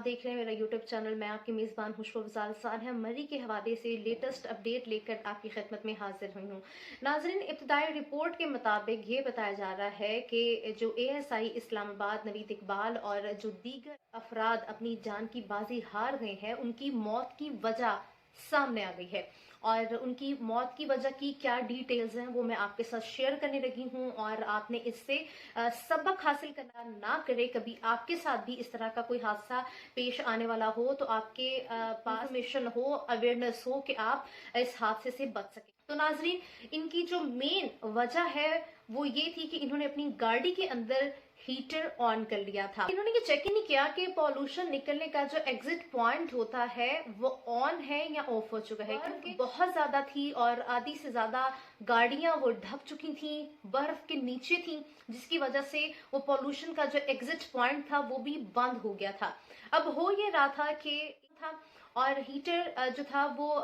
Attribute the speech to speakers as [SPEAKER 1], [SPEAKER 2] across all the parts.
[SPEAKER 1] देख रहे हैं मेरा यूट्यूब चैनल। मैं आपकी मेज़बान खुशबू सानिया मरी के हवाले से लेटेस्ट अपडेट लेकर आपकी खिदमत में हाजिर हुई हूँ। नाज़रीन, इब्तदाई रिपोर्ट के मुताबिक ये बताया जा रहा है कि जो ASI इस्लामाबाद नवीद इकबाल और जो दीगर अफराद अपनी जान की बाजी हार गए हैं, उनकी मौत की वजह सामने आ गई है। और उनकी मौत की वजह की क्या डिटेल्स हैं वो मैं आपके साथ शेयर करने लगी हूँ। और आपने इससे सबक हासिल करना ना करे, कभी आपके साथ भी इस तरह का कोई हादसा पेश आने वाला हो तो आपके पास इंफॉर्मेशन हो, अवेयरनेस हो कि आप इस हादसे से बच सके। तो नाजरीन, इनकी जो मेन वजह है वो ये थी कि इन्होंने अपनी गाड़ी के अंदर हीटर ऑन कर लिया था। इन्होंने ये चेक ही नहीं किया कि पॉल्यूशन निकलने का जो एग्जिट पॉइंट होता है वो ऑन है या ऑफ हो चुका है, क्योंकि बहुत ज्यादा थी और आधी से ज्यादा गाड़ियां वो ढक चुकी थी, बर्फ के नीचे थी, जिसकी वजह से वो पॉल्यूशन का जो एग्जिट पॉइंट था वो भी बंद हो गया था। अब हो ये रहा था कि और हीटर जो था वो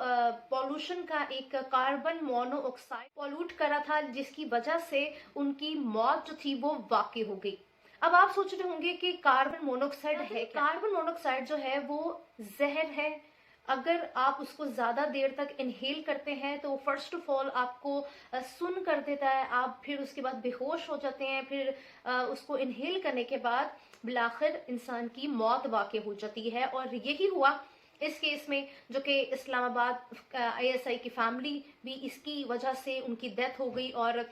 [SPEAKER 1] पॉल्यूशन का एक कार्बन मोनोऑक्साइड पॉल्यूट करा था, जिसकी वजह से उनकी मौत जो थी वो वाकई हो गई। अब आप सोच रहे होंगे कि कार्बन मोनोऑक्साइड है क्या? कार्बन मोनोऑक्साइड जो है वो जहर है। अगर आप उसको ज्यादा देर तक इनहेल करते हैं तो फर्स्ट ऑफ ऑल आपको सुन्न कर देता है, आप फिर उसके बाद बेहोश हो जाते हैं, फिर उसको इनहेल करने के बाद बिलाखिर इंसान की मौत वाक़ई हो जाती है। और यही हुआ इस केस में, जो कि इस्लामाबाद ASI की फैमिली भी इसकी वजह से उनकी डेथ हो गई। और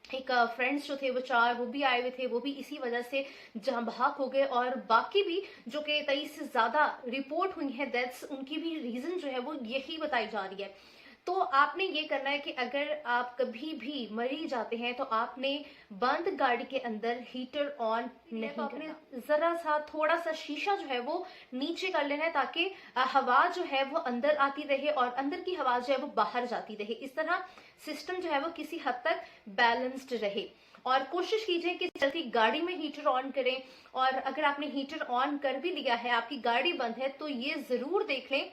[SPEAKER 1] एक फ्रेंड्स जो थे वो 4 वो भी आए हुए थे, वो भी इसी वजह से जहां बहक हो गए। और बाकी भी जो कि 23 से ज्यादा रिपोर्ट हुई है डेथ्स, उनकी भी रीजन जो है वो यही बताई जा रही है। तो आपने ये करना है कि अगर आप कभी भी मरी जाते हैं तो आपने बंद गाड़ी के अंदर हीटर ऑन नहीं तो आपने जरा सा थोड़ा सा शीशा जो है वो नीचे कर लेना है, ताकि हवा जो है वो अंदर आती रहे और अंदर की हवा जो है वो बाहर जाती रहे। इस तरह सिस्टम जो है वो किसी हद तक बैलेंस्ड रहे। और कोशिश कीजिए कि चलती गाड़ी में हीटर ऑन करें। और अगर आपने हीटर ऑन कर भी लिया है, आपकी गाड़ी बंद है, तो ये जरूर देख लें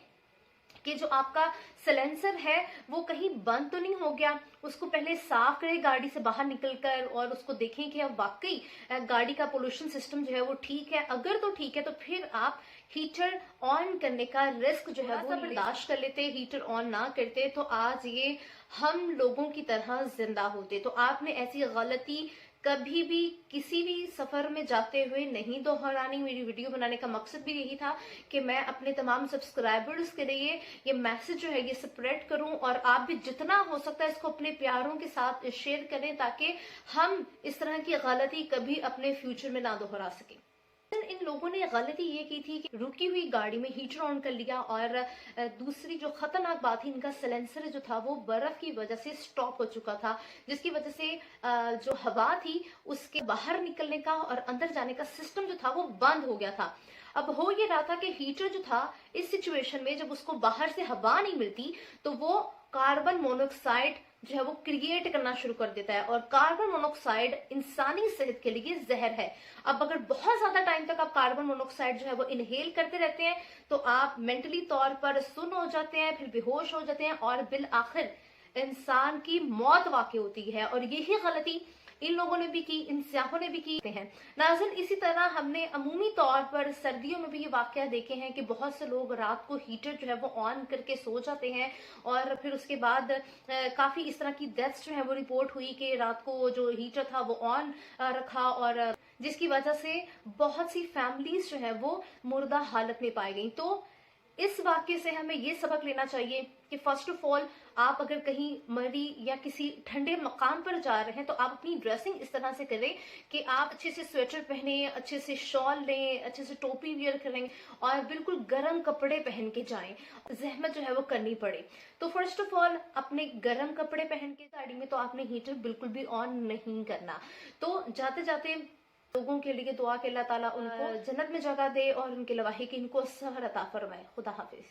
[SPEAKER 1] कि जो आपका सिलेंसर है वो कहीं बंद तो नहीं हो गया। उसको पहले साफ करें गाड़ी से बाहर निकलकर, और उसको देखें कि अब वाकई गाड़ी का पोल्यूशन सिस्टम जो है वो ठीक है। अगर तो ठीक है तो फिर आप हीटर ऑन करने का रिस्क जो है वो बर्दाश्त कर लेते। हीटर ऑन ना करते तो आज ये हम लोगों की तरह जिंदा होते। तो आपने ऐसी गलती कभी भी किसी भी सफर में जाते हुए नहीं दोहरानी। मेरी वीडियो बनाने का मकसद भी यही था कि मैं अपने तमाम सब्सक्राइबर्स के लिए ये मैसेज जो है ये स्प्रेड करूं, और आप भी जितना हो सकता है इसको अपने प्यारों के साथ शेयर करें, ताकि हम इस तरह की गलती कभी अपने फ्यूचर में ना दोहरा सकें। इन लोगों ने गलती ये की थी कि रुकी हुई गाड़ी में हीटर ऑन कर लिया, और दूसरी जो खतरनाक बात थी, इनका सिलेंसर जो था वो बर्फ की वजह से स्टॉप हो चुका था, जिसकी वजह से जो हवा थी उसके बाहर निकलने का और अंदर जाने का सिस्टम जो था वो बंद हो गया था। अब हो ये रहा था कि हीटर जो था इस सिचुएशन में जब उसको बाहर से हवा नहीं मिलती तो वो कार्बन मोनोऑक्साइड जो है वो क्रिएट करना शुरू कर देता है, और कार्बन मोनोऑक्साइड इंसानी सेहत के लिए जहर है। अब अगर बहुत ज्यादा टाइम तक आप कार्बन मोनोऑक्साइड जो है वो इनहेल करते रहते हैं तो आप मेंटली तौर पर सुन्न हो जाते हैं, फिर बेहोश हो जाते हैं, और बिल आखिर इंसान की मौत वाकई होती है। और यही गलती इन लोगों ने भी की, इन सियाहों ने भी की हैं। नाज़रीन, इसी तरह हमने अमूमी तौर पर सर्दियों में भी ये वाकया देखे हैं कि बहुत से लोग रात को हीटर जो है वो ऑन करके सो जाते हैं, और फिर उसके बाद काफी इस तरह की डेथ्स जो है वो रिपोर्ट हुई कि रात को जो हीटर था वो ऑन रखा, और जिसकी वजह से बहुत सी फैमिलीज जो है वो मुर्दा हालत में पाई गई। तो इस वाक्य से हमें ये सबक लेना चाहिए कि फर्स्ट ऑफ ऑल आप अगर कहीं मरी या किसी ठंडे मकाम पर जा रहे हैं तो आप अपनी ड्रेसिंग इस तरह से करें कि आप अच्छे से स्वेटर पहने, अच्छे से शॉल लें, अच्छे से टोपी वियर करें, और बिल्कुल गर्म कपड़े पहन के जाएं, जहमत जो है वो करनी पड़े। तो फर्स्ट ऑफ ऑल अपने गर्म कपड़े पहन के गाड़ी में तो आपने हीटर बिल्कुल भी ऑन नहीं करना। तो जाते जाते लोगों के लिए दुआ के अल्लाह ताला उनको जन्नत में जगह दे और उनके लवाही की इनको सबर अता फरमाए। खुदा हाफिज।